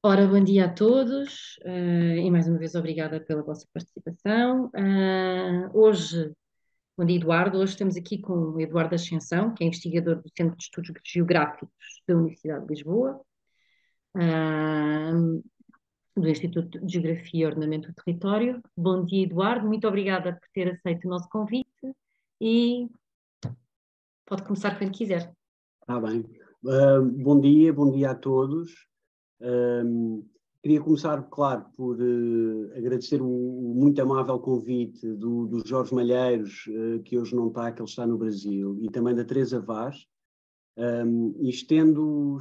Ora, bom dia a todos, e mais uma vez obrigada pela vossa participação. Hoje, bom dia Eduardo, hoje estamos aqui com o Eduardo Ascensão, que é investigador do Centro de Estudos Geográficos da Universidade de Lisboa, ah, do Instituto de Geografia e Ordenamento do Território. Bom dia Eduardo, muito obrigada por ter aceito o nosso convite e pode começar quando quiser. Está bem. Bom dia a todos. Queria começar, claro, por agradecer o muito amável convite do Jorge Malheiros, que hoje não está, que ele está no Brasil, e também da Teresa Vaz, e estendo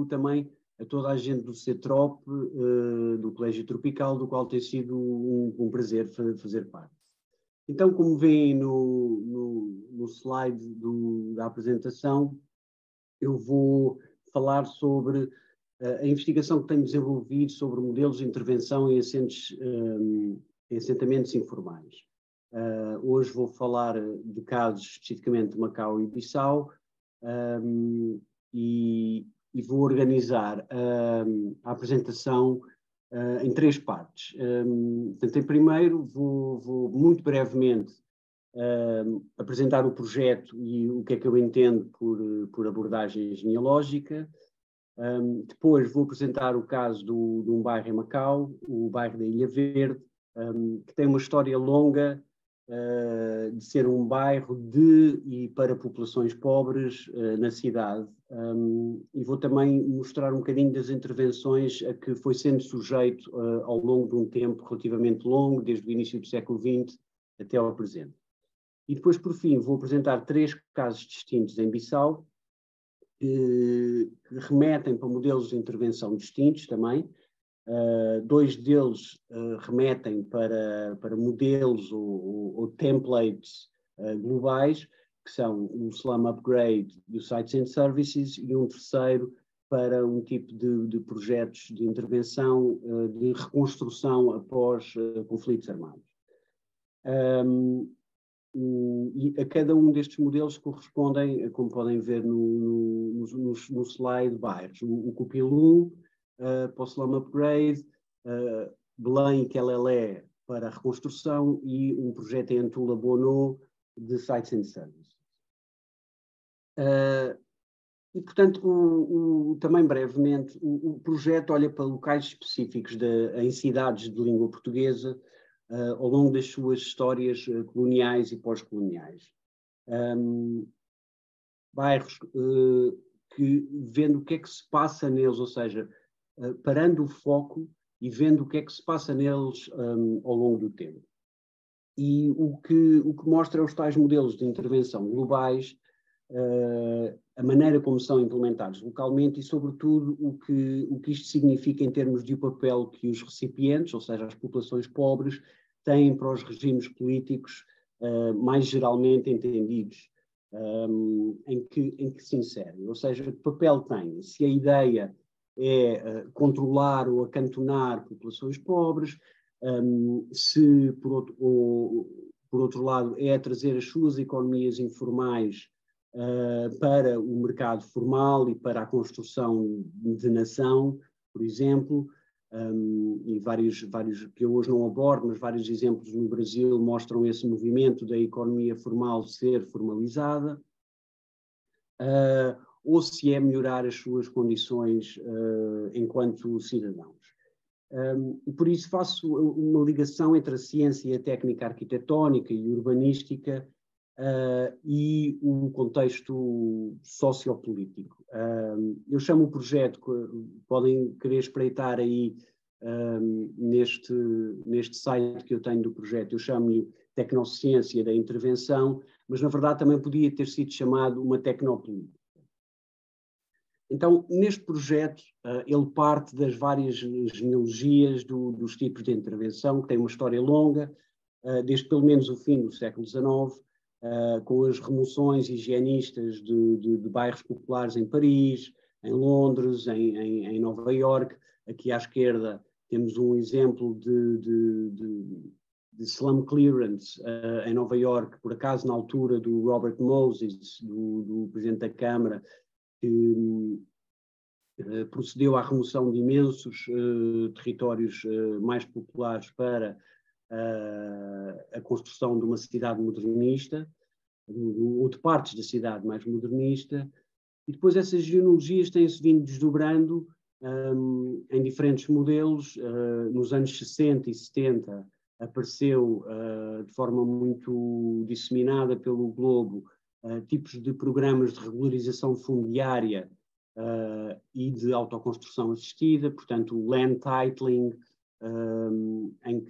também a toda a gente do CETROP, do Colégio Tropical, do qual tem sido um prazer fazer parte. Então, como veem no slide da apresentação, eu vou falar sobre a investigação que tenho desenvolvido sobre modelos de intervenção em assentamentos informais. Hoje vou falar de casos especificamente de Macau e Bissau, e vou organizar a apresentação em três partes. Portanto, em primeiro, vou muito brevemente apresentar o projeto e o que é que eu entendo por abordagem genealógica. Depois vou apresentar o caso de um bairro em Macau, o bairro da Ilha Verde, que tem uma história longa de ser um bairro de e para populações pobres na cidade. E vou também mostrar um bocadinho das intervenções a que foi sendo sujeito ao longo de um tempo relativamente longo, desde o início do século XX até ao presente. E depois, por fim, vou apresentar três casos distintos em Bissau, que remetem para modelos de intervenção distintos também. Dois deles remetem para modelos ou templates globais, que são o Slum Upgrade e o Sites and Services, e um terceiro para um tipo de projetos de intervenção de reconstrução após conflitos armados. E a cada um destes modelos correspondem, como podem ver no slide, bairros. O Cupilum para o Slum Upgrade, Belém e Quelelé para a reconstrução e um projeto em Antula Bono de Sites and Services. E, portanto, também brevemente, o projeto olha para locais específicos em cidades de língua portuguesa, ao longo das suas histórias coloniais e pós-coloniais. Bairros que, vendo o que é que se passa neles, ou seja, parando o foco e vendo o que é que se passa neles ao longo do tempo. E o que mostra os tais modelos de intervenção globais, a maneira como são implementados localmente e, sobretudo, o que isto significa em termos de o papel que os recipientes, ou seja, as populações pobres, têm para os regimes políticos mais geralmente entendidos, em que se inserem. Ou seja, que papel têm? Se a ideia é controlar ou acantonar populações pobres, se, por outro lado, é trazer as suas economias informais para o mercado formal e para a construção de nação, por exemplo, e vários que eu hoje não abordo, mas vários exemplos no Brasil mostram esse movimento da economia formal ser formalizada, ou se é melhorar as suas condições enquanto cidadãos. E por isso faço uma ligação entre a ciência e a técnica arquitetónica e urbanística e o contexto sociopolítico. Eu chamo o projeto, podem querer espreitar aí neste site que eu tenho do projeto, eu chamo-lhe Tecnociência da Intervenção, mas na verdade também podia ter sido chamado uma tecnopolítica. Então, neste projeto, ele parte das várias genealogias dos tipos de intervenção, que tem uma história longa, desde pelo menos o fim do século XIX, com as remoções higienistas de bairros populares em Paris, em Londres, em Nova Iorque. Aqui à esquerda temos um exemplo de slum clearance em Nova Iorque, por acaso na altura do Robert Moses, do Presidente da Câmara, procedeu à remoção de imensos territórios mais populares para a construção de uma cidade modernista, ou de partes da cidade mais modernista, e depois essas genealogias têm-se vindo desdobrando em diferentes modelos. Nos anos 60 e 70 apareceu de forma muito disseminada pelo globo tipos de programas de regularização fundiária e de autoconstrução assistida, portanto o land titling, em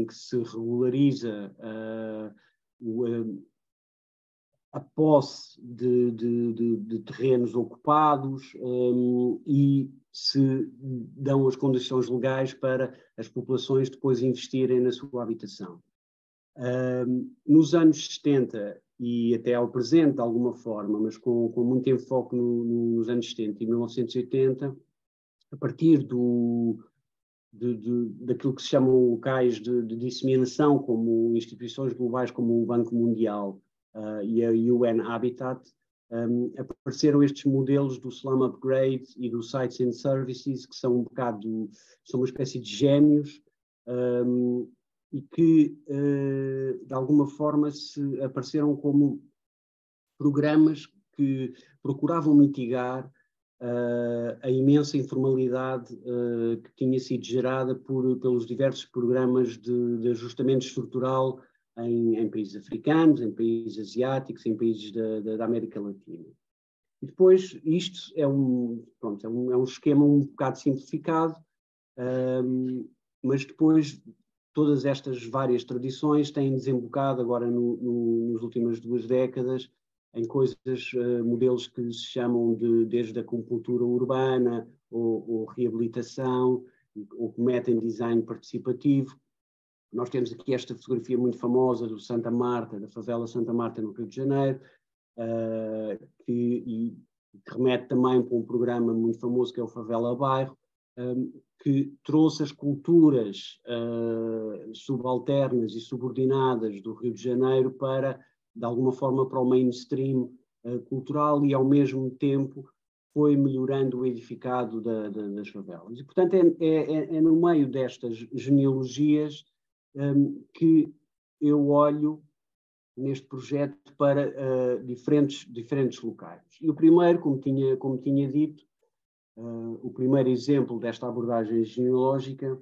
que se regulariza a posse de terrenos ocupados e se dão as condições legais para as populações depois investirem na sua habitação. Nos anos 70 e até ao presente, de alguma forma, mas com muito enfoque nos anos 70 e 1980, a partir daquilo que se chamam locais de disseminação, como instituições globais como o Banco Mundial e a UN Habitat, apareceram estes modelos do Slum Upgrade e do Sites and Services, que são são uma espécie de gêmeos, e que, de alguma forma, se apareceram como programas que procuravam mitigar a imensa informalidade que tinha sido gerada pelos diversos programas de ajustamento estrutural em países africanos, em países asiáticos, em países da América Latina. E depois, isto é um esquema um bocado simplificado, mas depois todas estas várias tradições têm desembocado agora nas últimas 2 décadas em coisas, modelos que se chamam desde a acupuntura urbana ou reabilitação, ou que metem design participativo. Nós temos aqui esta fotografia muito famosa do Santa Marta, da favela Santa Marta no Rio de Janeiro, que remete também para um programa muito famoso que é o Favela Bairro, que trouxe as culturas subalternas e subordinadas do Rio de Janeiro de alguma forma, para o mainstream cultural e, ao mesmo tempo, foi melhorando o edificado das favelas. E, portanto, é no meio destas genealogias que eu olho neste projeto para diferentes locais. E o primeiro, como tinha dito, o primeiro exemplo desta abordagem genealógica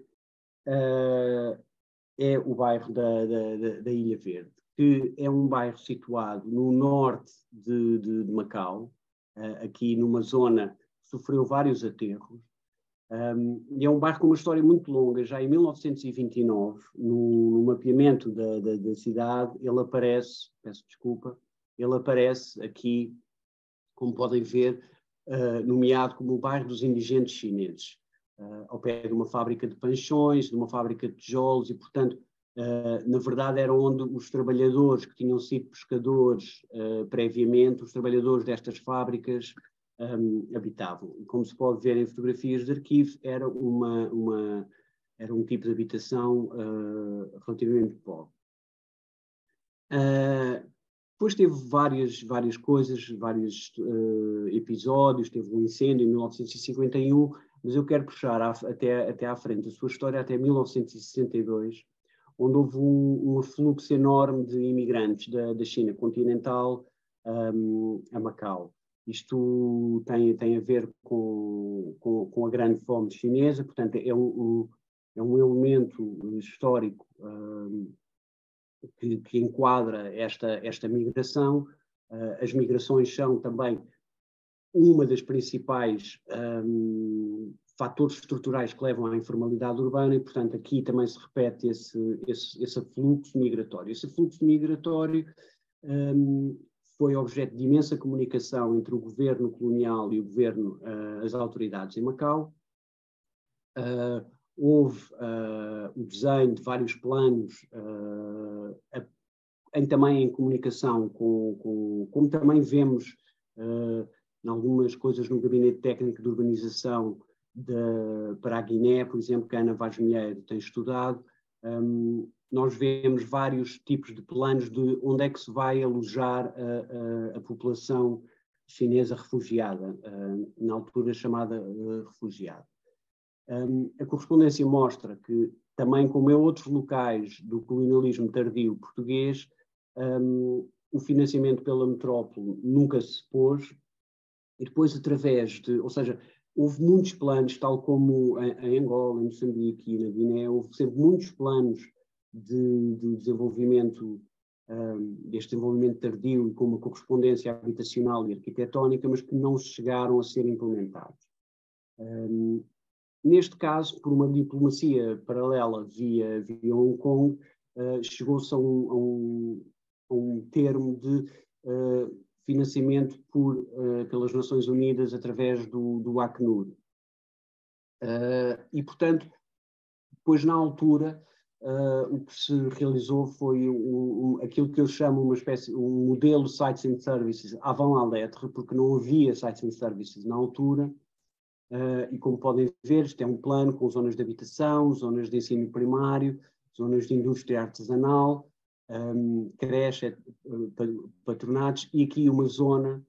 é o bairro da Ilha Verde, que é um bairro situado no norte de Macau, aqui numa zona que sofreu vários aterros, e é um bairro com uma história muito longa. Já em 1929, no mapeamento da cidade, ele aparece, peço desculpa, ele aparece aqui, como podem ver, nomeado como o bairro dos indigentes chineses, ao pé de uma fábrica de panchões, de uma fábrica de tijolos, e, portanto, na verdade era onde os trabalhadores que tinham sido pescadores previamente, os trabalhadores destas fábricas habitavam. E como se pode ver em fotografias de arquivo, era um tipo de habitação relativamente pobre. Depois teve várias coisas, vários episódios, teve um incêndio em 1951, mas eu quero puxar até à frente a sua história até 1962, onde houve um afluxo enorme de imigrantes da China continental a Macau. Isto tem a ver com a grande fome chinesa, portanto é um elemento histórico que enquadra esta migração. As migrações são também uma das principais fatores estruturais que levam à informalidade urbana e, portanto, aqui também se repete esse fluxo migratório. Esse fluxo migratório foi objeto de imensa comunicação entre o governo colonial e as autoridades em Macau. Houve o desenho de vários planos, também em comunicação, como também vemos em algumas coisas no Gabinete Técnico de Urbanização para a Guiné, por exemplo, que a Ana Vaz Milheiro tem estudado. Nós vemos vários tipos de planos de onde é que se vai alojar a população chinesa refugiada, na altura chamada refugiada. A correspondência mostra que, também como em outros locais do colonialismo tardio português, o financiamento pela metrópole nunca se pôs, e depois através de, ou seja, houve muitos planos, tal como em Angola, em Moçambique e na Guiné, houve sempre muitos planos de desenvolvimento, deste desenvolvimento tardio e com uma correspondência habitacional e arquitetónica, mas que não chegaram a ser implementados. Neste caso, por uma diplomacia paralela via Hong Kong, chegou-se a um termo de financiamento pelas Nações Unidas através do Acnur. E, portanto, depois na altura, o que se realizou foi aquilo que eu chamo um modelo Sites and Services avant la lettre, porque não havia Sites and Services na altura. E como podem ver, isto é um plano com zonas de habitação, zonas de ensino primário, zonas de indústria artesanal, creche, patronatos, e aqui uma zona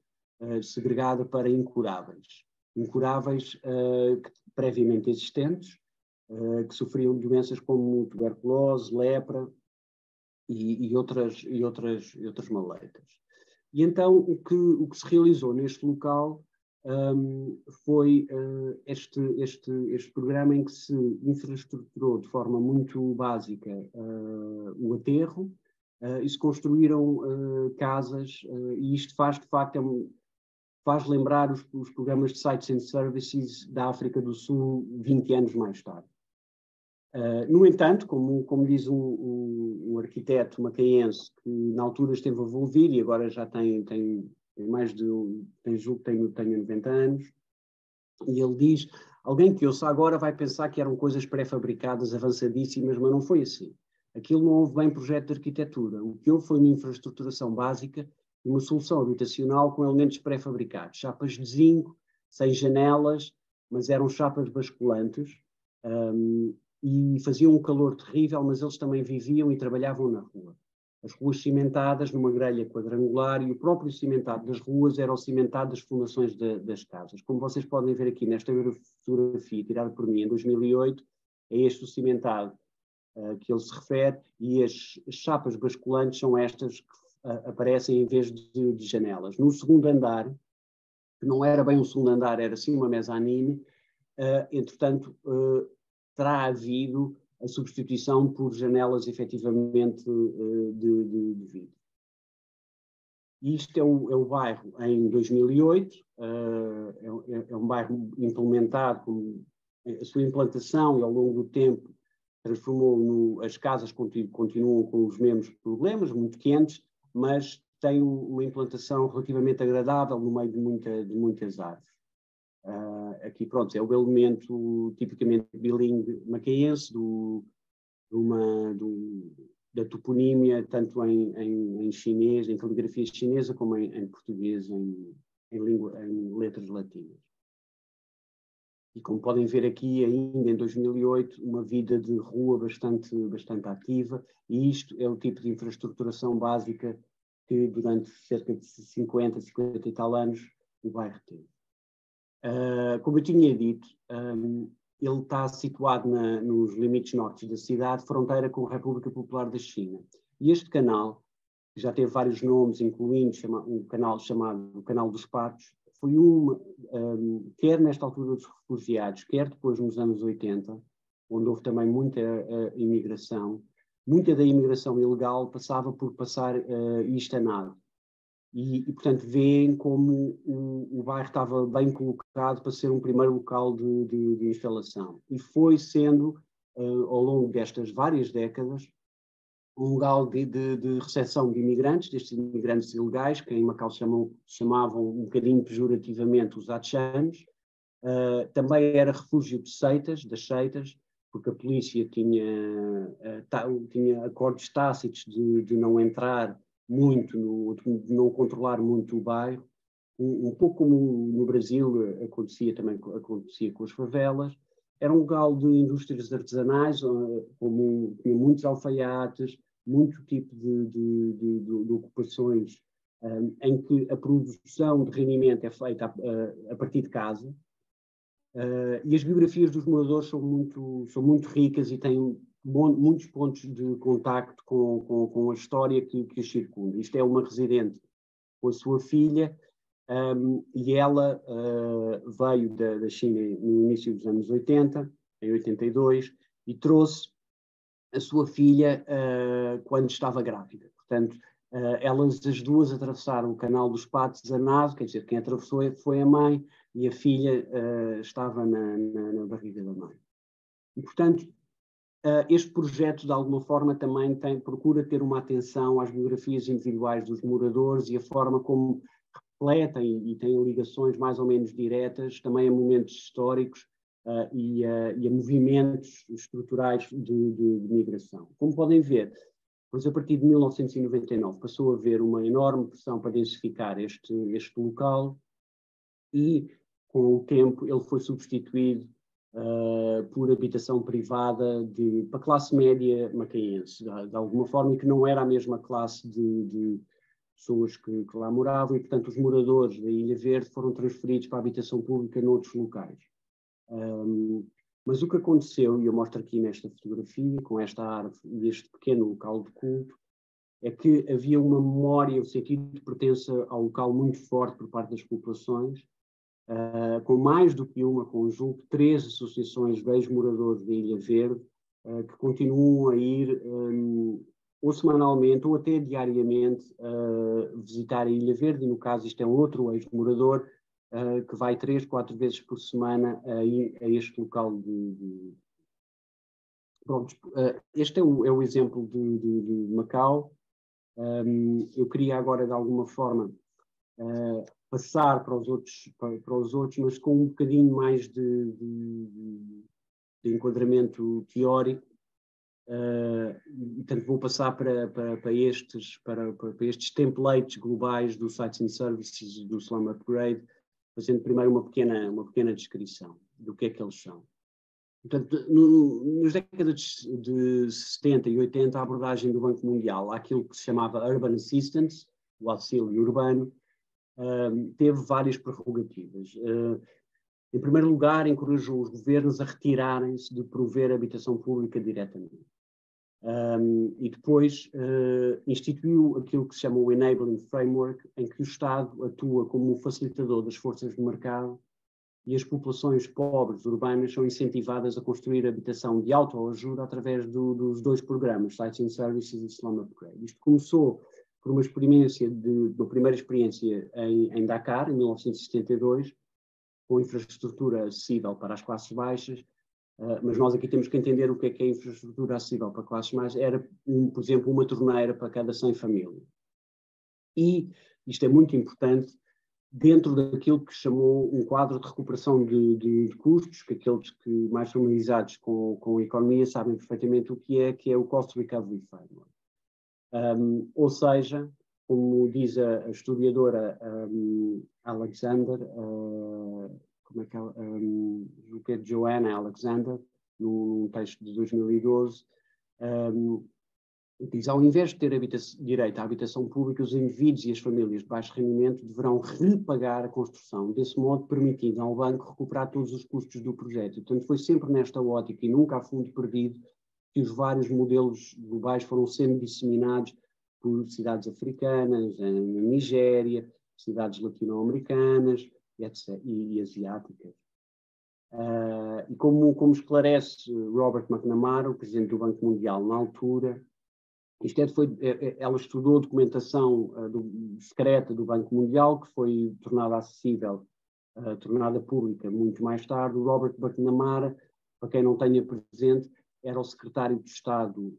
segregada para incuráveis. Incuráveis previamente existentes, que sofriam de doenças como tuberculose, lepra e outras maleitas. E então o que se realizou neste local foi este programa em que se infraestruturou de forma muito básica o aterro e se construíram casas, e isto faz, de facto, faz lembrar os programas de Sites and Services da África do Sul 20 anos mais tarde. No entanto, como diz um arquiteto macaense que na altura esteve envolvido e agora já tem julgo que tem 90 anos, e ele diz, alguém que ouça agora vai pensar que eram coisas pré-fabricadas, avançadíssimas, mas não foi assim. Aquilo não houve bem projeto de arquitetura. O que houve foi uma infraestruturação básica e uma solução habitacional com elementos pré-fabricados. Chapas de zinco, sem janelas, mas eram chapas basculantes, e faziam um calor terrível, mas eles também viviam e trabalhavam na rua. As ruas cimentadas numa grelha quadrangular, e o próprio cimentado das ruas era o cimentado das fundações das casas. Como vocês podem ver aqui nesta fotografia tirada por mim em 2008, é este o cimentado que ele se refere, e as chapas basculantes são estas que aparecem em vez de janelas. No segundo andar, que não era bem um segundo andar, era sim uma mezanine, entretanto, terá havido a substituição por janelas efetivamente de vidro. Isto é o bairro em 2008, é um bairro implementado, com a sua implantação e ao longo do tempo transformou as casas continuam com os mesmos problemas, muito quentes, mas tem uma implantação relativamente agradável no meio de muitas árvores. Aqui, pronto, é o elemento tipicamente bilingue macaense da toponímia, tanto em chinês, em caligrafia chinesa, como em português, em letras latinas. E como podem ver aqui, ainda em 2008, uma vida de rua bastante ativa, e isto é o tipo de infraestruturação básica que durante cerca de 50 e tal anos o bairro teve. Como eu tinha dito, ele está situado nos limites norte da cidade, fronteira com a República Popular da China. E este canal, que já teve vários nomes, incluindo um canal chamado o Canal dos Patos, foi quer nesta altura dos refugiados, quer depois nos anos 80, onde houve também muita imigração, muita da imigração ilegal passava por passar isto a nado. E, portanto, veem como o bairro estava bem colocado para ser um primeiro local de instalação. E foi sendo, ao longo destas várias décadas, um lugar de recepção de imigrantes, destes imigrantes ilegais, que em Macau chamavam um bocadinho pejorativamente os achanos. Também era refúgio das seitas, porque a polícia tinha acordos tácitos de não entrar muito, de não controlar muito o bairro, um pouco como no Brasil acontecia com as favelas. Era um lugar de indústrias artesanais, tinha muitos alfaiates, muito tipo de ocupações em que a produção de rendimento é feita a partir de casa, e as biografias dos moradores são muito ricas e têm muitos pontos de contacto com a história que os circunda. Isto é uma residente com a sua filha, e ela veio da China no início dos anos 80, em 82, e trouxe a sua filha quando estava grávida. Portanto, elas as duas atravessaram o canal dos Patos a nado, quer dizer, quem atravessou foi a mãe e a filha estava na barriga da mãe. E, portanto, este projeto, de alguma forma, também procura ter uma atenção às biografias individuais dos moradores e a forma como refletem e têm ligações mais ou menos diretas também a momentos históricos e a movimentos estruturais de migração. Como podem ver, pois a partir de 1999 passou a haver uma enorme pressão para densificar este local e, com o tempo, ele foi substituído por habitação privada para a classe média macaense, de alguma forma, e que não era a mesma classe de pessoas que lá moravam, e, portanto, os moradores da Ilha Verde foram transferidos para a habitação pública noutros locais. Mas o que aconteceu, e eu mostro aqui nesta fotografia, com esta árvore e este pequeno local de culto, é que havia uma memória, o sentido de pertença ao local muito forte por parte das populações, com mais do que uma, com julgo 3 associações de ex-moradores da Ilha Verde, que continuam a ir ou semanalmente ou até diariamente visitar a Ilha Verde, e no caso isto é um outro ex-morador que vai 3, 4 vezes por semana a este local Pronto, este é o exemplo de Macau. Eu queria agora, de alguma forma, passar para os outros, mas com um bocadinho mais de enquadramento teórico. Portanto, vou passar para estes templates globais do Sites and Services do Slum Upgrade, fazendo primeiro uma pequena descrição do que é que eles são. Portanto, nas décadas de 70 e 80, a abordagem do Banco Mundial àquilo que se chamava Urban Assistance, o auxílio urbano, teve várias prerrogativas. Em primeiro lugar, encorajou os governos a retirarem-se de prover habitação pública diretamente. E depois instituiu aquilo que se chama o Enabling Framework, em que o Estado atua como um facilitador das forças de mercado e as populações pobres urbanas são incentivadas a construir habitação de autoajuda através dos 2 programas, Sites and Services e Slum Upgrade. Isto começou por uma primeira experiência em Dakar, em 1972, com infraestrutura acessível para as classes baixas, mas nós aqui temos que entender o que é infraestrutura acessível para classes mais. Era, por exemplo, uma torneira para cada 100 famílias. E isto é muito importante dentro daquilo que chamou um quadro de recuperação de custos, que aqueles que mais familiarizados com a economia sabem perfeitamente o que é o Cost Recovery Framework. Ou seja, como diz a historiadora Alexander, como é que ela, o que é de Joanna Alexander, num texto de 2012, diz, ao invés de ter direito à habitação pública, os indivíduos e as famílias de baixo rendimento deverão repagar a construção, desse modo permitindo ao banco recuperar todos os custos do projeto. E, portanto, foi sempre nesta ótica e nunca a fundo perdido que os vários modelos globais foram sendo disseminados por cidades africanas, em Nigéria, cidades latino-americanas e asiáticas. E como esclarece Robert McNamara, o presidente do Banco Mundial na altura, ela estudou a documentação secreta do Banco Mundial, que foi tornada acessível, tornada pública muito mais tarde. O Robert McNamara, para quem não tenha presente, era o secretário de Estado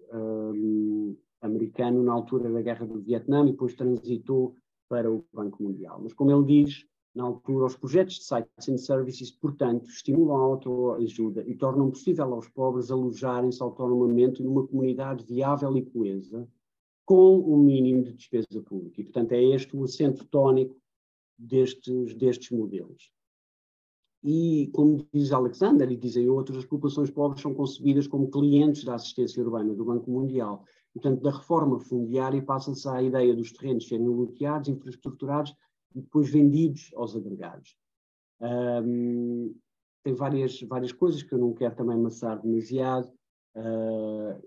americano na altura da Guerra do Vietnã e depois transitou para o Banco Mundial. Mas, como ele diz, na altura, os projetos de Sites and Services, portanto, estimulam a autoajuda e tornam possível aos pobres alojarem-se autonomamente numa comunidade viável e coesa, com um mínimo de despesa pública. E, portanto, é este o acento tónico destes modelos. E, como diz Alexander e dizem outros, as populações pobres são concebidas como clientes da assistência urbana do Banco Mundial. Portanto, da reforma fundiária passa-se à ideia dos terrenos serem loteados, infraestrukturados e depois vendidos aos agregados. Tem várias coisas que eu não quero também amassar demasiado.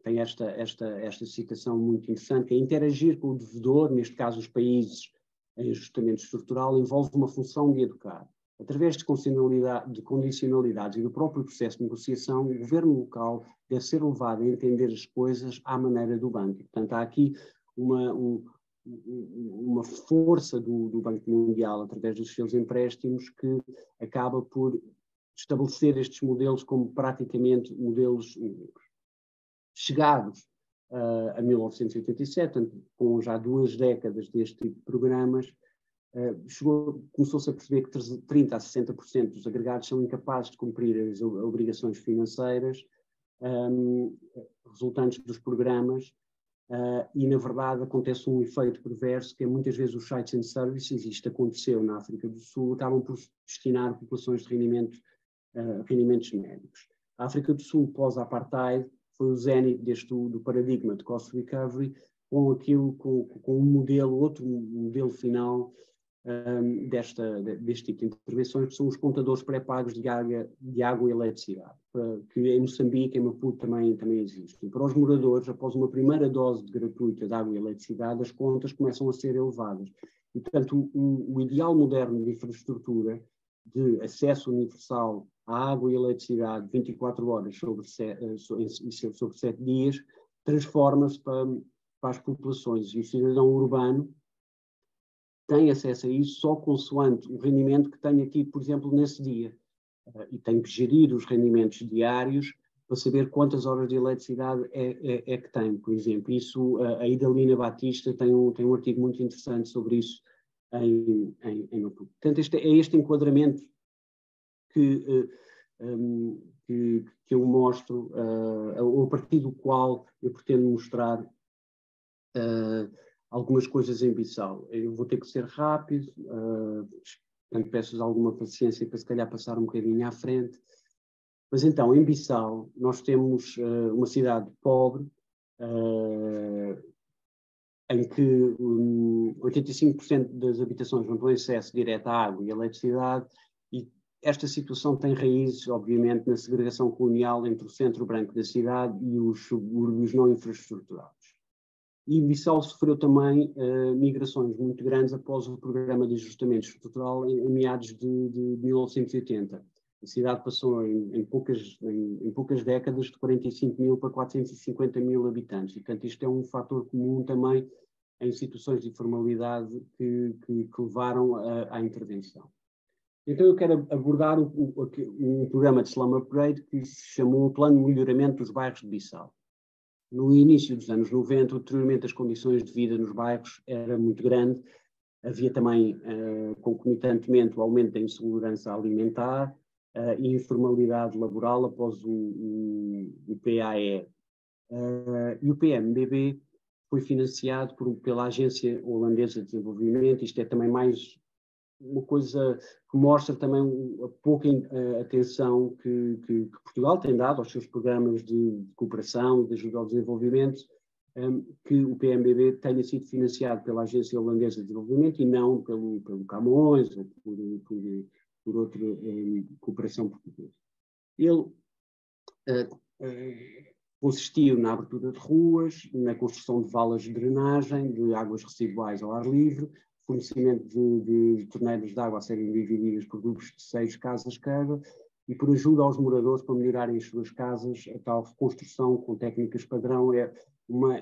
Tem esta citação muito interessante, que é interagir com o devedor, neste caso os países em ajustamento estrutural, envolve uma função de educar. Através de condicionalidades e do próprio processo de negociação, o governo local deve ser levado a entender as coisas à maneira do banco. Portanto, há aqui uma força do Banco Mundial, através dos seus empréstimos, que acaba por estabelecer estes modelos como praticamente modelos únicos. Chegados a 1987, com já 2 décadas deste tipo de programas, começou-se a perceber que 30% a 60% dos agregados são incapazes de cumprir as obrigações financeiras resultantes dos programas, e, na verdade, acontece um efeito perverso, que é muitas vezes os sites and services, isto aconteceu na África do Sul, acabam por destinar populações de rendimentos médicos. A África do Sul, pós-apartheid, foi o zénite do paradigma de cost recovery, com um modelo, outro modelo final deste tipo de intervenções, que são os contadores pré-pagos de água e eletricidade, que em Moçambique, em Maputo, também existem. Para os moradores, após uma primeira dose gratuita de água e eletricidade, as contas começam a ser elevadas. E, portanto, o ideal moderno de infraestrutura, de acesso universal à água e eletricidade 24 horas sobre 7 dias, transforma-se para as populações. E o cidadão urbano tem acesso a isso só consoante o rendimento que tenha tido, por exemplo, nesse dia. E tem que gerir os rendimentos diários para saber quantas horas de eletricidade é que tem, por exemplo. Isso, a Idalina Batista tem um artigo muito interessante sobre isso em Maputo. Portanto, é este enquadramento que eu mostro, a partir do qual eu pretendo mostrar algumas coisas em Bissau. Eu vou ter que ser rápido, portanto peço-vos alguma paciência para se calhar passar um bocadinho à frente. Mas então, em Bissau, nós temos uma cidade pobre, em que 85% das habitações não têm acesso direto à água e à eletricidade, e esta situação tem raízes, obviamente, na segregação colonial entre o centro branco da cidade e os subúrbios não infraestruturados. E Bissau sofreu também migrações muito grandes após o programa de ajustamento estrutural em meados de 1980. A cidade passou em poucas décadas de 45 mil para 450 mil habitantes. E, portanto, isto é um fator comum também em situações de informalidade que levaram à intervenção. Então eu quero abordar um programa de slum upgrade que se chamou o Plano de Melhoramento dos Bairros de Bissau. No início dos anos 90, ulteriormente, as condições de vida nos bairros era muito grande. Havia também, concomitantemente, o aumento da insegurança alimentar e informalidade laboral após o PAE. E o PMBB foi financiado pela Agência Holandesa de Desenvolvimento. Isto é também mais uma coisa que mostra também a pouca atenção que Portugal tem dado aos seus programas de cooperação e de ajuda ao desenvolvimento, que o PMBB tenha sido financiado pela Agência Holandesa de Desenvolvimento e não pelo Camões ou por outra cooperação portuguesa. Ele consistiu na abertura de ruas, na construção de valas de drenagem, de águas residuais ao ar livre, fornecimento de torneiras de água a serem divididas por grupos de 6 casas cada, e por ajuda aos moradores para melhorarem as suas casas. A tal reconstrução com técnicas padrão é uma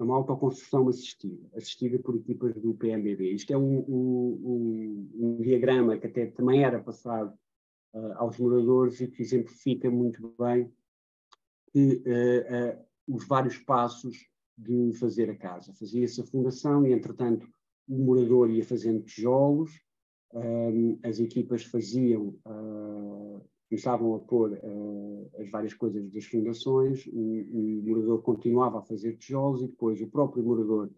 autoconstrução assistida por equipas do PMBB. Isto é um diagrama que até também era passado aos moradores e que exemplifica muito bem os vários passos de fazer a casa. Fazia-se a fundação e, entretanto, o morador ia fazendo tijolos, as equipas começavam a pôr as várias coisas das fundações, o morador continuava a fazer tijolos e depois o próprio morador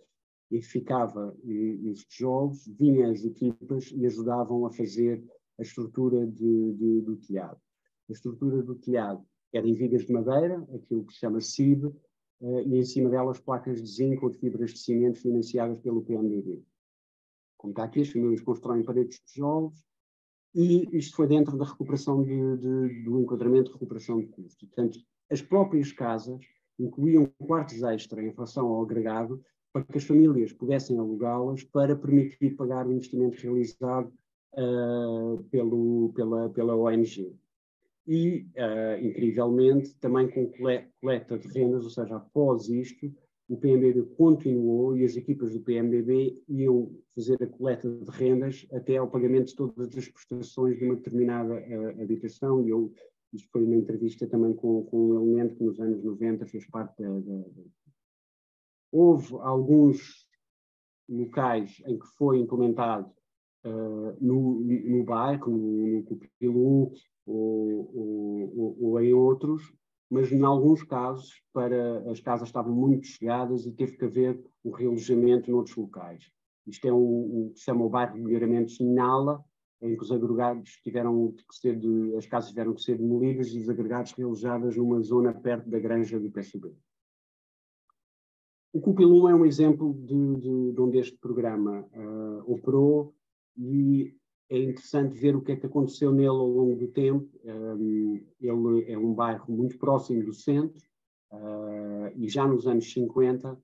edificava os tijolos, vinham as equipas e ajudavam a fazer a estrutura do telhado. A estrutura do telhado era em vigas de madeira, aquilo que se chama CIB, e em cima delas placas de zinco ou de fibras de cimento financiadas pelo PMDB. Como está aqui, as famílias constroem paredes de tijolos, e isto foi dentro da recuperação do enquadramento de recuperação de custo. Portanto, as próprias casas incluíam quartos extra em relação ao agregado para que as famílias pudessem alugá-las para permitir pagar o investimento realizado pela ONG. E, incrivelmente, também com coleta de rendas, ou seja, após isto, o PMBB continuou e as equipas do PMBB iam fazer a coleta de rendas até ao pagamento de todas as prestações de uma determinada habitação. E isto foi uma entrevista também com um elemento que nos anos 90 fez parte Houve alguns locais em que foi implementado no bairro, no Cupilum ou em outros, mas em alguns casos as casas estavam muito chegadas e teve que haver um realojamento noutros locais. Isto é o que se chama o bairro de melhoramentos Nala, em que os agregados as casas tiveram que ser demolidas e os agregados realojadas numa zona perto da granja do PSB. O Cupilum é um exemplo de onde este programa operou e é interessante ver o que é que aconteceu nele ao longo do tempo. Ele é um bairro muito próximo do centro e já nos anos 50,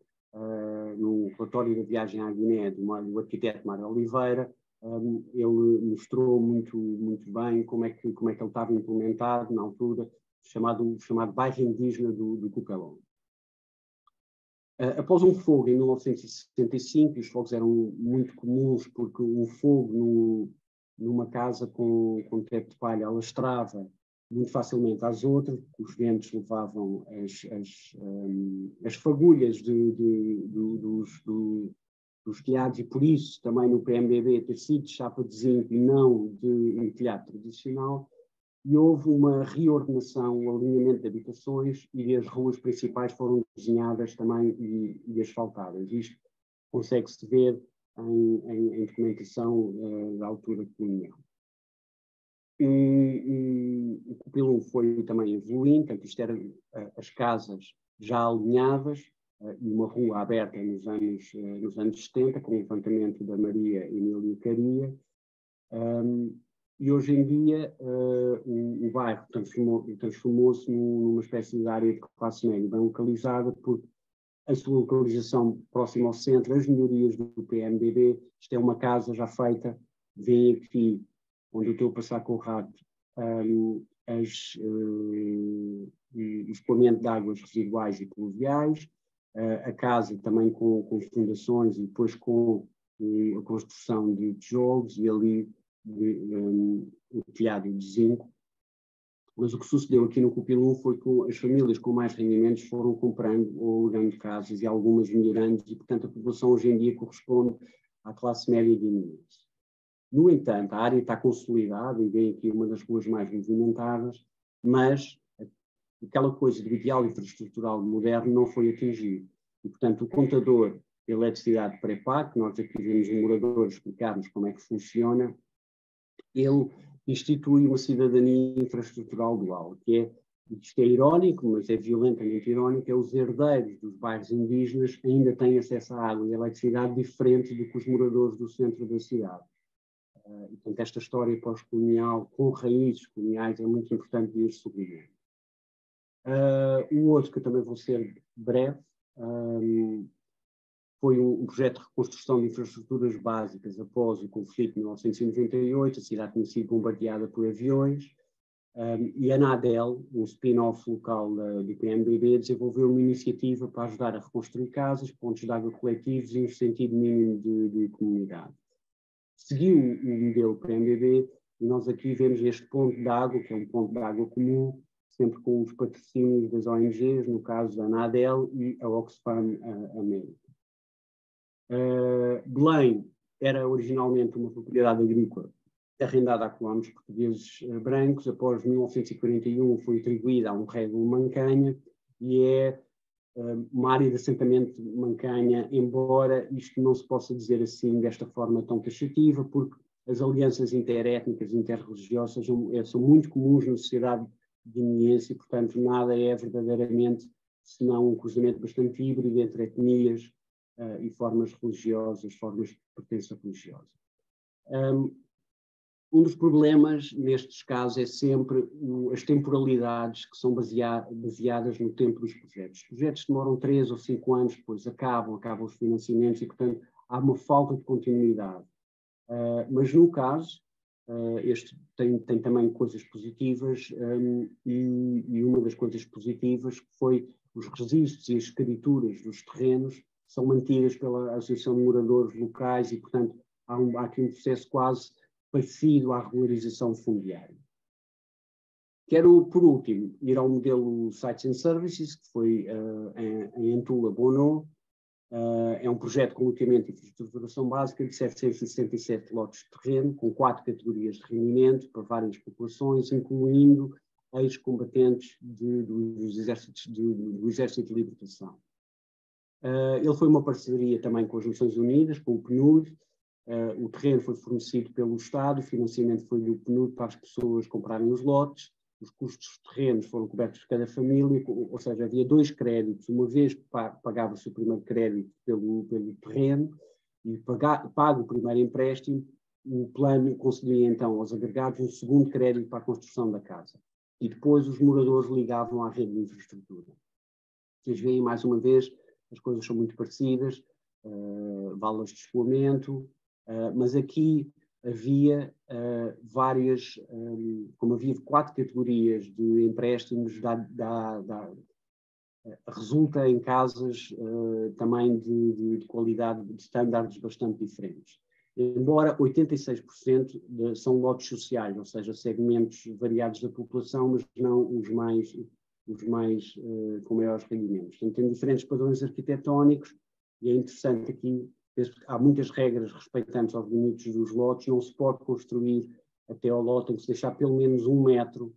no relatório da viagem à Guiné do arquiteto Mário Oliveira, ele mostrou muito bem como é que ele estava implementado na altura, chamado bairro indígena do Cupelon. Após um fogo em 1965, e os fogos eram muito comuns porque um fogo numa casa com teto de palha alastrava muito facilmente às outras, os ventos levavam as fagulhas dos telhados, e por isso também no PMBB ter sido de chapa de zinco e não de um telhado tradicional, e houve uma reordenação, um alinhamento de habitações e as ruas principais foram desenhadas também e asfaltadas. Isto consegue-se ver em documentação da altura colonial. O Cupilum foi também evoluindo, portanto, isto eram as casas já alinhadas e uma rua aberta nos anos 70, com o levantamento da Maria Emília Caria. E hoje em dia o bairro transformou-se numa espécie de área de classe média bem localizada, porque a sua localização próxima ao centro, as melhorias do PMBB, isto é uma casa já feita, vem aqui, onde eu estou a passar com o rato, o escoamento de águas residuais e pluviais, a casa também com fundações e depois com a construção de tijolos e ali o telhado de zinco. Mas o que sucedeu aqui no Cupilum foi que as famílias com mais rendimentos foram comprando ou alugando casas e algumas melhorando, e portanto a população hoje em dia corresponde à classe média guineense. No entanto, a área está consolidada e vem aqui uma das ruas mais movimentadas, mas aquela coisa do ideal infraestrutural moderno não foi atingido. E portanto o contador de eletricidade pré-pago, nós aqui vemos um morador explicar-nos como é que funciona, ele institui uma cidadania infraestrutural dual, isto é irónico, mas é violentamente irónico, os herdeiros dos bairros indígenas ainda têm acesso à água e à eletricidade diferente do que os moradores do centro da cidade. E, portanto, esta história pós-colonial, com raízes coloniais, é muito importante de ir sublinhar. O outro, que eu também vou ser breve, foi um projeto de reconstrução de infraestruturas básicas após o conflito de 1998, a cidade tinha sido bombardeada por aviões, e a ANADEL, um spin-off local do PMBB, desenvolveu uma iniciativa para ajudar a reconstruir casas, pontos de água coletivos e um sentido mínimo de comunidade. Seguiu o modelo PMBB e nós aqui vemos este ponto de água, que é um ponto de água comum, sempre com os patrocínios das ONGs, no caso da ANADEL e a Oxfam América. Belém era originalmente uma propriedade agrícola arrendada a colonos portugueses brancos. Após 1941 foi atribuída a um régulo Mancanha e é uma área de assentamento Mancanha, embora isto não se possa dizer assim desta forma tão taxativa, porque as alianças interétnicas e interreligiosas são muito comuns na sociedade guineense e, portanto, nada é verdadeiramente senão um cruzamento bastante híbrido entre etnias e formas religiosas, formas de pertença religiosa. Um dos problemas nestes casos é sempre as temporalidades que são baseadas no tempo dos projetos. Os projetos demoram 3 ou 5 anos, depois acabam os financiamentos e, portanto, há uma falta de continuidade. Mas no caso, este tem também coisas positivas e uma das coisas positivas foi os registros e as escrituras dos terrenos são mantidas pela Associação de Moradores Locais e, portanto, há aqui um processo quase parecido à regularização fundiária. Quero, por último, ir ao modelo Sites and Services, que foi em Antula Bono. É um projeto com loteamento e estruturação básica de 777 lotes de terreno, com 4 categorias de rendimento para várias populações, incluindo ex-combatentes do Exército de Libertação. Ele foi uma parceria também com as Nações Unidas, com o PNUD. O terreno foi fornecido pelo Estado, o financiamento foi do PNUD para as pessoas comprarem os lotes, os custos dos terrenos foram cobertos por cada família, ou seja, havia 2 créditos, uma vez pagava-se o primeiro crédito pelo terreno e pago o primeiro empréstimo, o plano concedia então aos agregados um segundo crédito para a construção da casa. E depois os moradores ligavam à rede de infraestrutura. Vocês veem mais uma vez, as coisas são muito parecidas, valas de escoamento, mas aqui havia várias, como havia 4 categorias de empréstimos, resulta em casas também de qualidade, de estándares bastante diferentes. Embora 86% são lotes sociais, ou seja, segmentos variados da população, mas não os mais com maiores rendimentos. Portanto, tem diferentes padrões arquitetónicos e é interessante aqui, há muitas regras respeitantes aos limites dos lotes, não se pode construir até ao lote, tem que se deixar pelo menos 1 metro,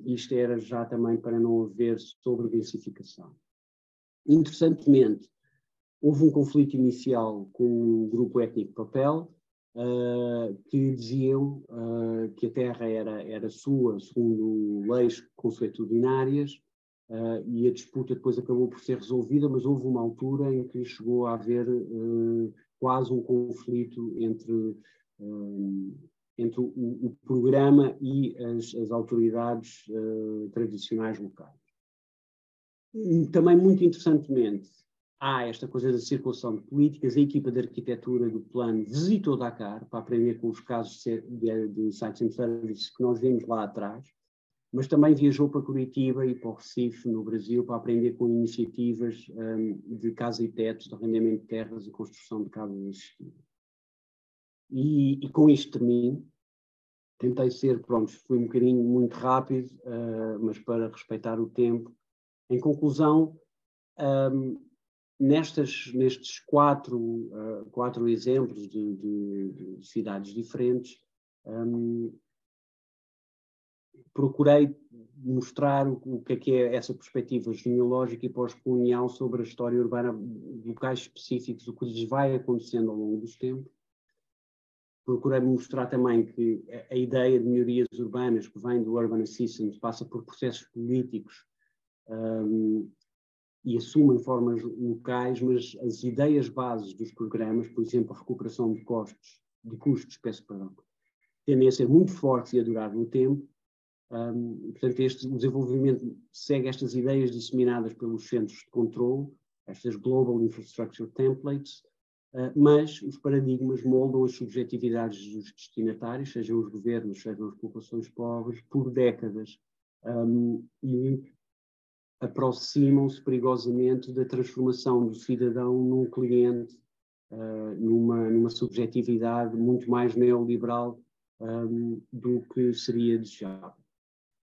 isto era já também para não haver sobredensificação. Interessantemente, houve um conflito inicial com o grupo étnico Papel, que diziam que a terra era sua, segundo leis consuetudinárias, e a disputa depois acabou por ser resolvida, mas houve uma altura em que chegou a haver quase um conflito entre o programa e as autoridades tradicionais locais. Também, muito interessantemente, há esta coisa da circulação de políticas. A equipa de arquitetura do plano visitou Dakar para aprender com os casos de Sites and Services que nós vimos lá atrás, mas também viajou para Curitiba e para o Recife, no Brasil, para aprender com iniciativas de casa e tetos, de arrendamento de terras e construção de casas assistidas. E com isto termino. Tentei ser, fui um bocadinho muito rápido, mas para respeitar o tempo. Em conclusão, nestes 4 exemplos de cidades diferentes, procurei mostrar o que é essa perspectiva genealógica e pós-colonial sobre a história urbana de locais específicos, o que lhes vai acontecendo ao longo dos tempos. Procurei mostrar também que a ideia de melhorias urbanas que vem do Urban Assistance passa por processos políticos e assumem formas locais, mas as ideias bases dos programas, por exemplo, a recuperação de custos, tendem a ser muito fortes e a durar no tempo. Portanto, o desenvolvimento segue estas ideias disseminadas pelos centros de controle, estas Global Infrastructure Templates, mas os paradigmas moldam as subjetividades dos destinatários, sejam os governos, sejam as populações pobres, por décadas, e aproximam-se perigosamente da transformação do cidadão num cliente, numa subjetividade muito mais neoliberal do que seria desejável.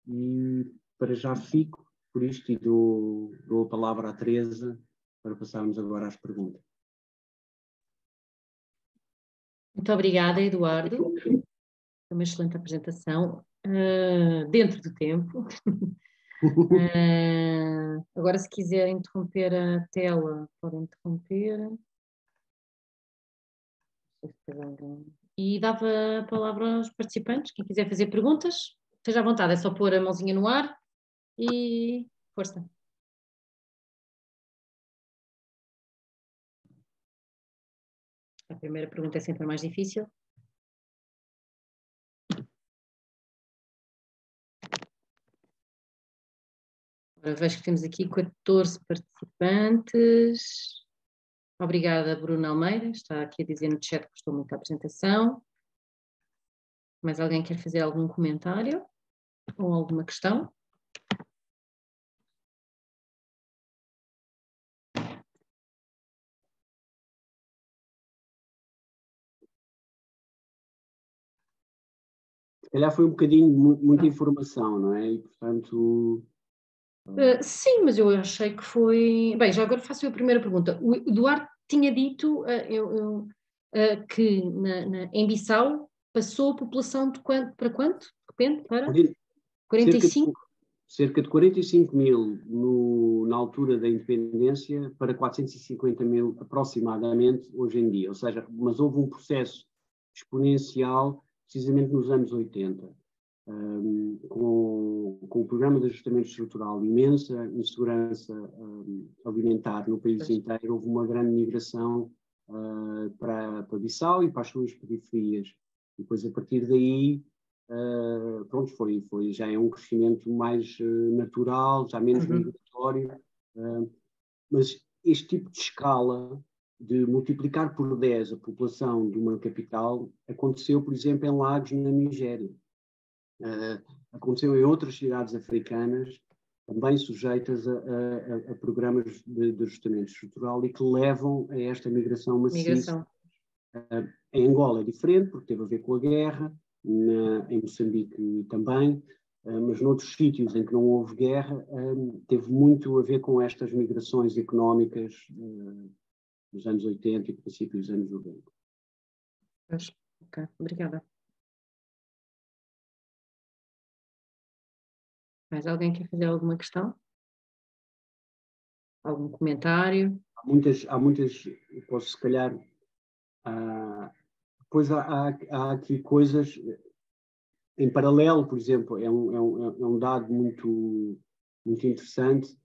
E para já fico por isto e dou a palavra à Teresa para passarmos agora às perguntas. Muito obrigada, Eduardo. Foi uma excelente apresentação, dentro do tempo. Agora, se quiser interromper a tela, podem interromper. E dava a palavra aos participantes, quem quiser fazer perguntas. esteja à vontade, é só pôr a mãozinha no ar e força. A primeira pergunta é sempre a mais difícil. Agora vejo que temos aqui 14 participantes. Obrigada, Bruna Almeida. Está aqui a dizer no chat que gostou muito da apresentação. Mais alguém quer fazer algum comentário ou alguma questão? Se calhar foi um bocadinho, muita informação, não é? E, portanto... Sim, mas eu achei que foi... Bem, já agora faço a primeira pergunta. O Eduardo tinha dito que em Bissau passou a população de quanto, para quanto? De repente, para? 45? Cerca de 45 mil na altura da independência para 450 mil aproximadamente hoje em dia. Ou seja, mas houve um processo exponencial precisamente nos anos 80. Com o programa de ajustamento estrutural, imensa insegurança alimentar no país inteiro, houve uma grande migração para Bissau e para as suas periferias. E depois, a partir daí, pronto, já é um crescimento mais natural, já menos migratório, mas este tipo de escala de multiplicar por 10 a população de uma capital aconteceu, por exemplo, em Lagos, na Nigéria. Aconteceu em outras cidades africanas, também sujeitas a programas de ajustamento estrutural e que levam a esta migração maciça. Em Angola é diferente, porque teve a ver com a guerra, em Moçambique também, mas noutros sítios em que não houve guerra, teve muito a ver com estas migrações económicas dos anos 80 e princípios dos anos 90. Ok, obrigada. Mais alguém quer fazer alguma questão? Algum comentário? Há muitas, posso se calhar, depois há aqui coisas em paralelo, por exemplo, é um dado muito interessante.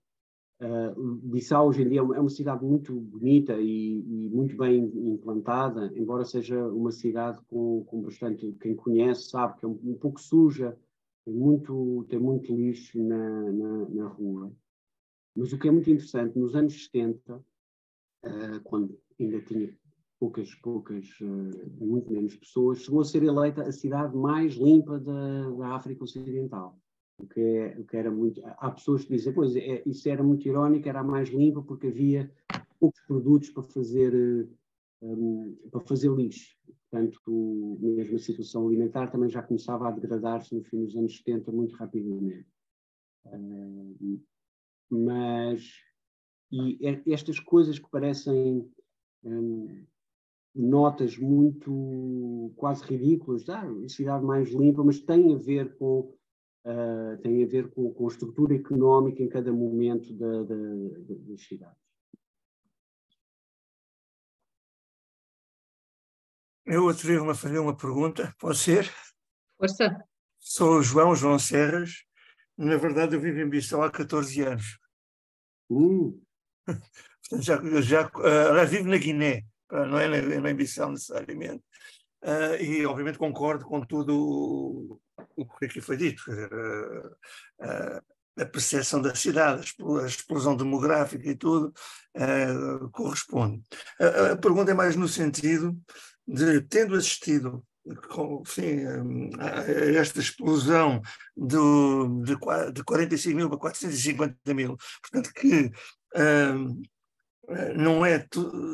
Bissau hoje em dia é uma cidade muito bonita e muito bem implantada, embora seja uma cidade com bastante, quem conhece sabe que é um pouco suja, tem muito lixo na rua. Mas o que é muito interessante, nos anos 70, quando ainda tinha muito menos pessoas, chegou a ser eleita a cidade mais limpa da África Ocidental. O que era muito... Há pessoas que dizem, pois, isso era muito irónico, era a mais limpa porque havia poucos produtos para fazer lixo. Portanto, mesmo a situação alimentar também já começava a degradar-se no fim dos anos 70 muito rapidamente. E estas coisas que parecem notas muito quase ridículas, a cidade mais limpa, mas têm a ver com a estrutura económica em cada momento das cidades. Eu atrevo-me a fazer uma pergunta, pode ser? Força. Sou o João Serras. Na verdade, eu vivo em Bissau há 14 anos. Portanto, aliás, vivo na Guiné, não é em Bissau necessariamente. E, obviamente, concordo com tudo o que aqui foi dito. A percepção da cidade, a explosão demográfica e tudo, corresponde. A pergunta é mais no sentido de, tendo assistido a esta explosão de 45 mil para 450 mil, portanto que não é,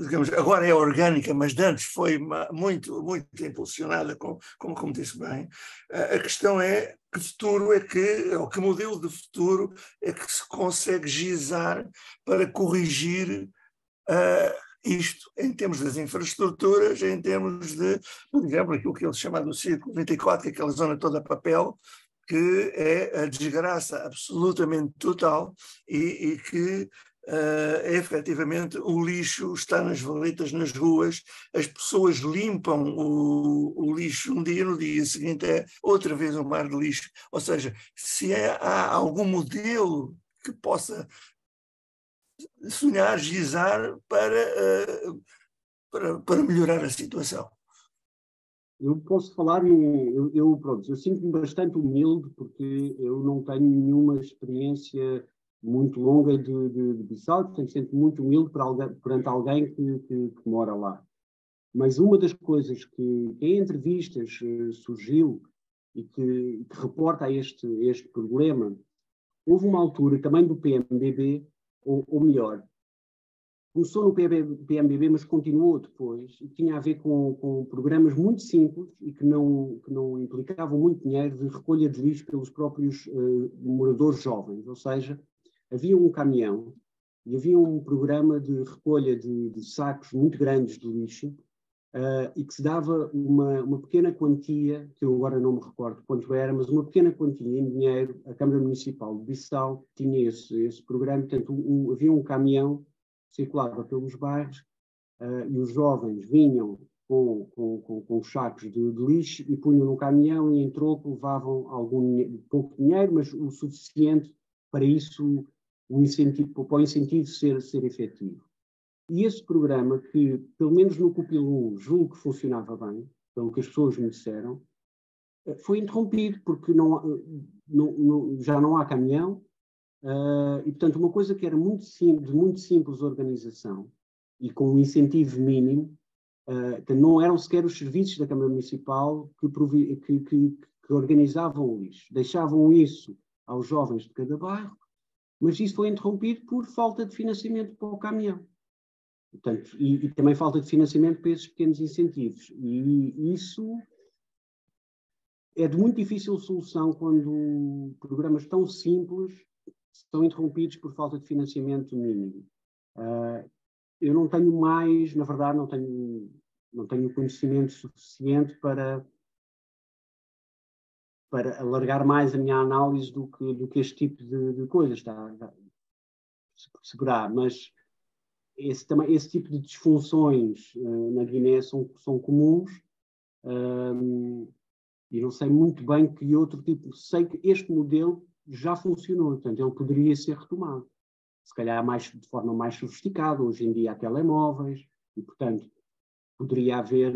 digamos, agora é orgânica, mas antes foi muito, muito impulsionada, como disse bem. A questão é que futuro é ou que modelo de futuro é que se consegue gizar para corrigir isto em termos das infraestruturas, em termos de, por exemplo, aquilo que eles chamam do Círculo 24, que é aquela zona toda a papel, que é a desgraça absolutamente total e que efetivamente o lixo está nas valetas, nas ruas, as pessoas limpam o lixo um dia, no dia seguinte é outra vez um mar de lixo. Ou seja, se há algum modelo que possa sonhar, gizar para melhorar a situação. Eu posso falar, pronto, eu sinto-me bastante humilde porque eu não tenho nenhuma experiência muito longa de Bissau, portanto sinto-me muito humilde perante alguém que mora lá. Mas uma das coisas que em entrevistas surgiu e que reporta a este problema, houve uma altura também do PMBB, ou melhor, começou no PMBB, mas continuou depois, e tinha a ver com programas muito simples e que não implicavam muito dinheiro de recolha de lixo pelos próprios moradores jovens. Ou seja, havia um caminhão e havia um programa de recolha de sacos muito grandes de lixo e que se dava uma pequena quantia, que eu agora não me recordo quanto era, mas uma pequena quantia em dinheiro. A Câmara Municipal de Bissau tinha esse programa, portanto havia um caminhão circulava pelos bairros e os jovens vinham com sacos de lixo e punham no caminhão e em troco levavam pouco dinheiro, mas o suficiente para isso, para o incentivo ser efetivo. E esse programa, que pelo menos no Cupil 1 julgo que funcionava bem, pelo que as pessoas me disseram, foi interrompido porque já não há caminhão. E, portanto, uma coisa que era de muito simples organização e com um incentivo mínimo, que não eram sequer os serviços da Câmara Municipal que organizavam o lixo. Deixavam isso aos jovens de cada bairro, mas isso foi interrompido por falta de financiamento para o caminhão. Portanto, e também falta de financiamento para esses pequenos incentivos. E isso é de muito difícil solução quando programas tão simples estão interrompidos por falta de financiamento mínimo. Eu não tenho mais, na verdade, não tenho conhecimento suficiente para alargar mais a minha análise do que este tipo de coisas perceberá, mas esse tipo de disfunções na Guiné são comuns e não sei muito bem que outro tipo, sei que este modelo já funcionou, portanto ele poderia ser retomado, se calhar de forma mais sofisticada. Hoje em dia há telemóveis e, portanto, poderia haver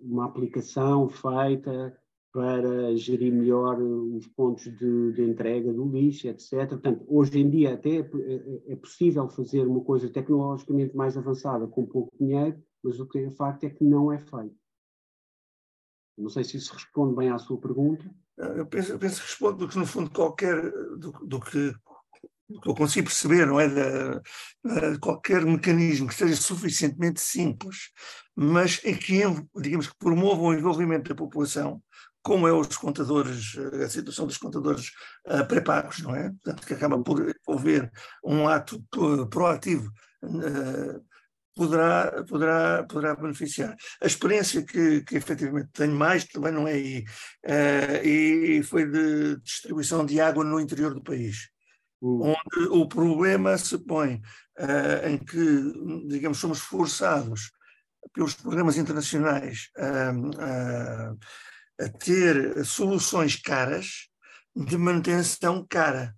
uma aplicação feita para gerir melhor os pontos de entrega do lixo, etc. Portanto, hoje em dia até é possível fazer uma coisa tecnologicamente mais avançada com pouco dinheiro, mas o que é facto é que não é feito. Não sei se isso responde bem à sua pergunta. Eu penso que responde, porque no fundo do que eu consigo perceber, não é, qualquer mecanismo que seja suficientemente simples, mas que, digamos, que promova o envolvimento da população, como é os contadores, a situação dos contadores pré-pagos, não é? Portanto, que acaba por envolver um ato proativo, poderá beneficiar. A experiência que efetivamente tenho mais também não é aí, e foi de distribuição de água no interior do país, onde o problema se põe em que, digamos, somos forçados pelos programas internacionais a ter soluções caras de manutenção cara.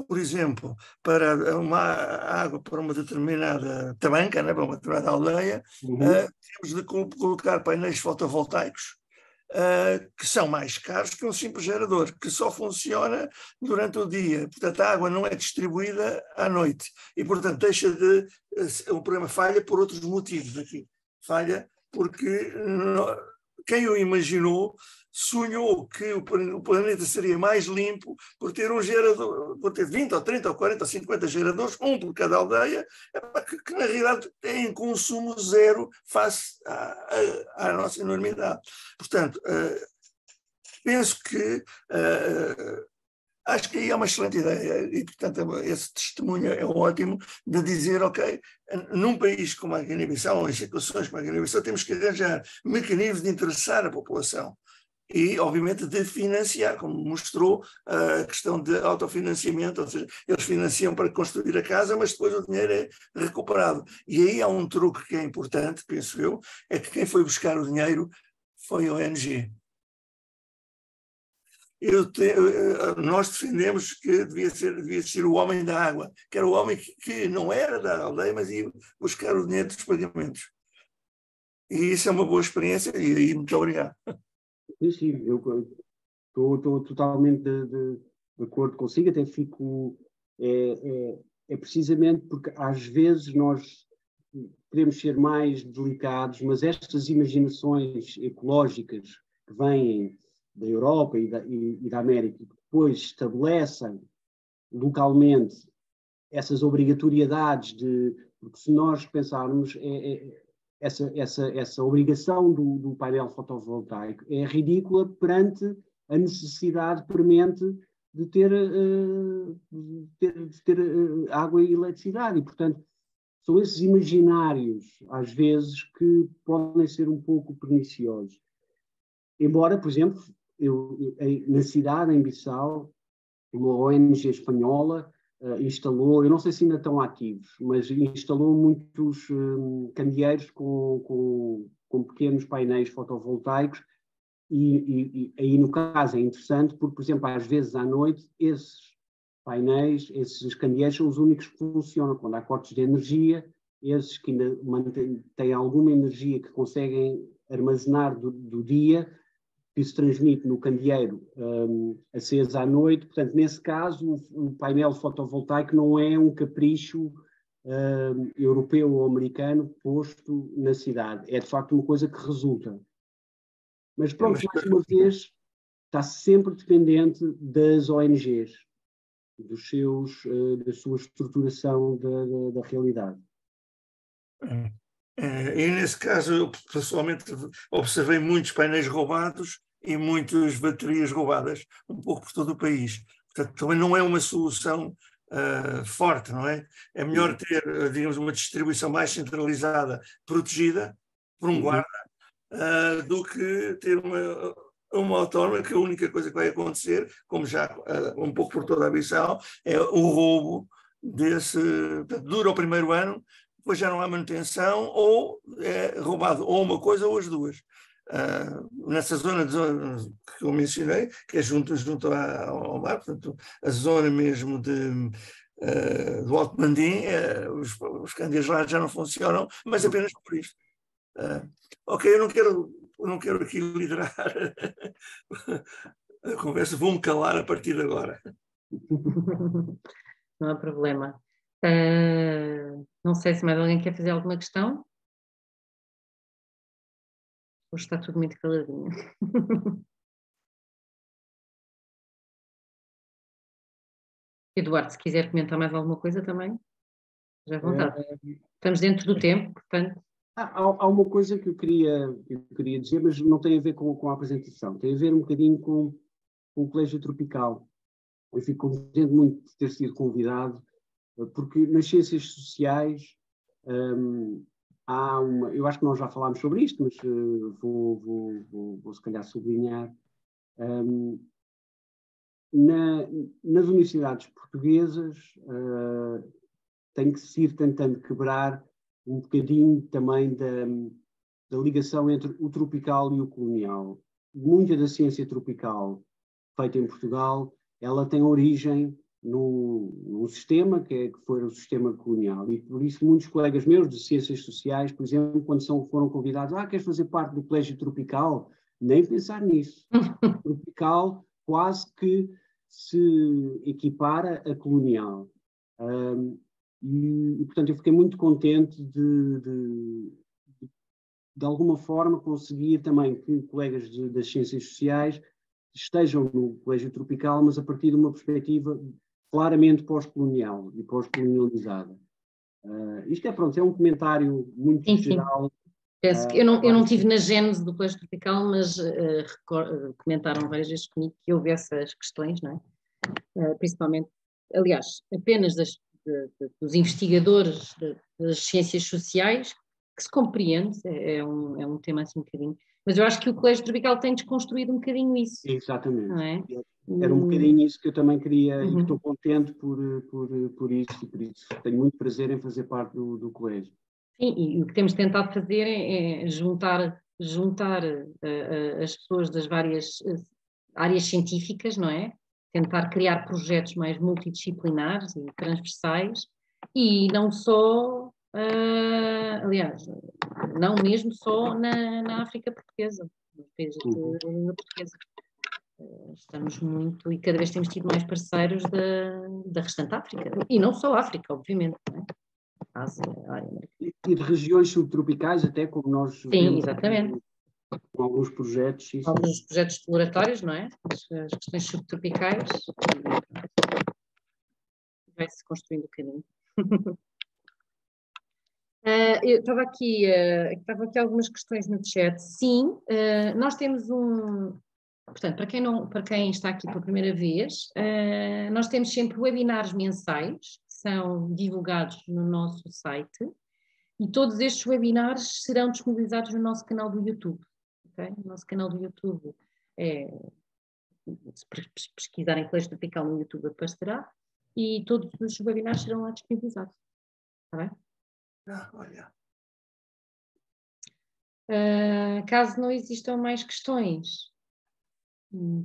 Por exemplo, para uma água para uma determinada tabanca, né, para uma determinada aldeia, temos de colocar painéis fotovoltaicos que são mais caros que um simples gerador, que só funciona durante o dia. Portanto, a água não é distribuída à noite e, portanto, o problema falha por outros motivos aqui. Falha porque quem o imaginou sonhou que o planeta seria mais limpo por ter um gerador, por ter 20 ou 30 ou 40 ou 50 geradores, um por cada aldeia, que na realidade tem consumo zero face à nossa enormidade. Portanto, penso que acho que aí é uma excelente ideia e, portanto, esse testemunho é ótimo de dizer, ok, num país como a Guiné-Bissau, ou em situações como a Guiné-Bissau, temos que arranjar mecanismos de interessar a população e, obviamente, de financiar, como mostrou a questão de autofinanciamento, ou seja, eles financiam para construir a casa, mas depois o dinheiro é recuperado. E aí há um truque que é importante, penso eu, é que quem foi buscar o dinheiro foi a ONG. Nós defendemos que devia ser o homem da água, que era o homem que não era da aldeia, mas ia buscar o dinheiro dos pagamentos. E isso é uma boa experiência, e aí muito obrigado. Sim, eu estou totalmente de acordo consigo, até fico. É precisamente porque às vezes nós queremos ser mais delicados, mas estas imaginações ecológicas que vêm da Europa e da América, que depois estabelecem localmente essas obrigatoriedades porque se nós pensarmos, essa obrigação do painel fotovoltaico é ridícula perante a necessidade premente de ter água e eletricidade. E, portanto, são esses imaginários, às vezes, que podem ser um pouco perniciosos. Embora, por exemplo, na cidade, em Bissau, uma ONG espanhola instalou, eu não sei se ainda estão ativos, mas instalou muitos candeeiros com pequenos painéis fotovoltaicos e aí no caso é interessante porque, por exemplo, às vezes à noite esses painéis, esses candeeiros são os únicos que funcionam. Quando há cortes de energia, esses que ainda têm alguma energia que conseguem armazenar do dia, que se transmite no candeeiro aceso à noite. Portanto, nesse caso, o painel fotovoltaico não é um capricho europeu ou americano posto na cidade. É, de facto, uma coisa que resulta. Mas, pronto, mais uma vez, está sempre dependente das ONGs, da sua estruturação da realidade. E nesse caso, eu pessoalmente observei muitos painéis roubados e muitas baterias roubadas, um pouco por todo o país. Portanto, também não é uma solução forte, não é? É melhor ter, digamos, uma distribuição mais centralizada, protegida por um guarda, do que ter uma autónoma que a única coisa que vai acontecer, como já um pouco por toda a Bissau, é o roubo desse. Portanto, dura o primeiro ano, depois já não há manutenção, ou é roubado ou uma coisa ou as duas. Nessa zona que eu mencionei, que é junto ao mar, portanto, a zona mesmo do Alto Mandim, os candeeiros lá já não funcionam, mas apenas por isto. Ok, eu não quero aqui liderar a conversa, vou-me calar a partir de agora. Não há problema. Não sei se mais alguém quer fazer alguma questão. Hoje está tudo muito caladinho. Eduardo, se quiser comentar mais alguma coisa também, já à vontade. Estamos dentro do tempo, portanto. Há uma coisa que eu queria dizer, mas não tem a ver com a apresentação, tem a ver um bocadinho com o Colégio Tropical. Eu fico contente muito de ter sido convidado, porque nas ciências sociais eu acho que nós já falámos sobre isto, mas vou se calhar sublinhar. Nas universidades portuguesas tem que se ir tentando quebrar um bocadinho também da ligação entre o tropical e o colonial. Muita da ciência tropical feita em Portugal, ela tem origem num sistema que foi o sistema colonial. E por isso muitos colegas meus de ciências sociais, por exemplo, quando foram convidados, queres fazer parte do Colégio Tropical? Nem pensar nisso. Tropical quase que se equipara a colonial. E, portanto, eu fiquei muito contente de alguma forma conseguir também que colegas das ciências sociais estejam no Colégio Tropical, mas a partir de uma perspectiva claramente pós-colonial e pós-colonializada. Isto é um comentário muito geral. Penso que eu não estive na gênese do Colégio Tropical, mas comentaram várias vezes comigo que houve essas questões, não é? Principalmente, aliás, apenas dos investigadores das ciências sociais, que se compreende, é um tema assim um bocadinho. Mas eu acho que o Colégio Tropical tem desconstruído um bocadinho isso, Exatamente. não é? Era um bocadinho isso que eu também queria, e Uhum. estou contente por isso, e por isso tenho muito prazer em fazer parte do colégio. Sim, e o que temos tentado fazer é juntar as pessoas das várias áreas científicas, não é? Tentar criar projetos mais multidisciplinares e transversais, e não só, aliás, não mesmo só na África portuguesa, nos países de língua portuguesa. Estamos muito, e cada vez temos tido mais parceiros da restante África, e não só África, obviamente, não é? Ásia, América. E de regiões subtropicais, até como nós Sim, vemos exatamente. com alguns projetos. Alguns projetos exploratórios, não é? As questões subtropicais, e vai-se construindo o caminho. Eu estava aqui algumas questões no chat. Sim, nós temos portanto, para quem está aqui pela primeira vez, nós temos sempre webinars mensais, que são divulgados no nosso site, e todos estes webinars serão disponibilizados no nosso canal do YouTube. Okay? O nosso canal do YouTube se pesquisarem Colégio Tropical no YouTube aparecerá, e todos os webinars serão lá disponibilizados. Está bem? Olha. Caso não existam mais questões,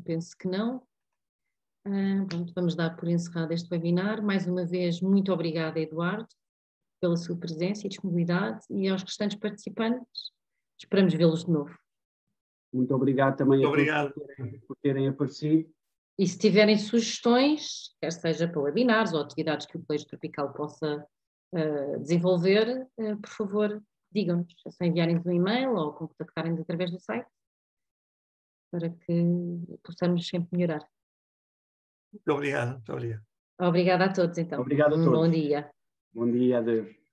penso que não. Pronto, vamos dar por encerrado este webinar. Mais uma vez, muito obrigada, Eduardo, pela sua presença e disponibilidade, e aos restantes participantes, esperamos vê-los de novo. Muito obrigado também a Obrigado. todos por terem aparecido. E se tiverem sugestões, quer seja para webinars ou atividades que o Colégio Tropical possa desenvolver, por favor, digam-nos. É só enviarem-nos um e-mail ou contactarem-nos através do site, para que possamos sempre melhorar. Muito obrigado. Muito obrigado. Obrigada a todos, então. Obrigado a todos. Bom dia. Bom dia, adeus.